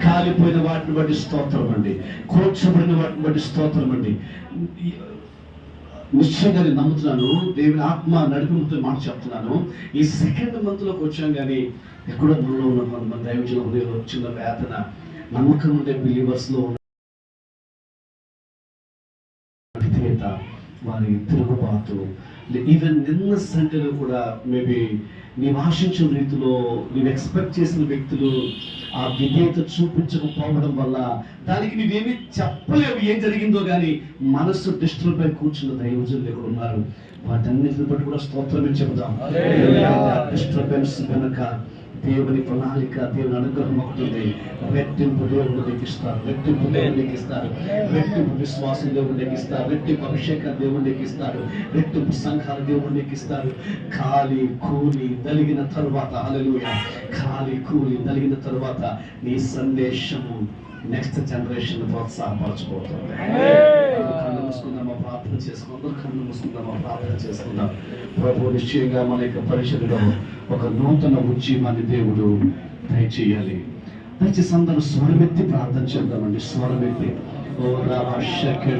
కాలిపోయిన వాటిని బట్టి స్తోత్రం అండి, కూర్చోబడిన వాటిని బట్టి స్తోత్రం అండి. నిశ్చయంగా నేను నమ్ముతున్నాను, దేవుని ఆత్మ నడిపితో మాట చెప్తున్నాను. ఈ సెకండ్ మంత్ లోకి వచ్చాం కానీ ఎక్కడో మనలో ఉన్న కొంతమంది దైవజనులు చిన్న వేదన, నమ్మకం ఉండే బిలీవర్స్ లో ఉన్న వారి తిరుగుబాటు, ఈవెన్ నిన్న సండేలో కూడా మేబీ నీవు ఆశించిన రీతిలో నీవు ఎక్స్పెక్ట్ చేసిన వ్యక్తులు ఆ విధేయత చూపించకపోవడం వల్ల దానికి నీవేమీ చెప్పలేవు ఏం జరిగిందో కానీ మనస్సు డిస్టర్బ్ అయి కూర్చున్న దైవజనులు ఎక్కడ ఉన్నారు. వాటన్నిటిని బట్టి కూడా స్తోత్రమే చెబుదాం. డిస్టర్బెన్స్ కనుక దేవుని ప్రణాళిక, దేవుని అనుగ్రహం ఒకటి ఉంది. రెట్టింపు దేవుడు లెక్కిస్తారు, రెట్టింపు దేవుడు లెక్కిస్తారు, రెట్టింపు విశ్వాసం దేవుడు లెక్కిస్తారు, రెట్టింపు అభిషేకాలు దేవుడు లెక్కిస్తారు, రెట్టింపు సంఘాలు దేవుడు లెక్కిస్తారు. ఖాళీ కూలి నలిగిన తరువాత, హల్లెలూయా, ఖాళీ కూలి నలిగిన తరువాత నీ సందేశము నెక్స్ట్ జనరేషన్ ప్రోత్సాహపరచబోతుంది. కళ్ళు మూసుకుందామా, ప్రార్థన చేసుకుందాం. కళ్ళు మూసుకుందామా, ప్రార్థన చేసుకుందాం. ప్రభు నిశ్చయంగా మన యొక్క పరిచర్యలో ఒక నూతన ఉద్యమాన్ని దేవుడు దయచేయాలి. దయచేసి అందరూ స్వరమెత్తి ప్రార్థన చేద్దామండి. స్వరమెత్తి ఓ రామ శక్తి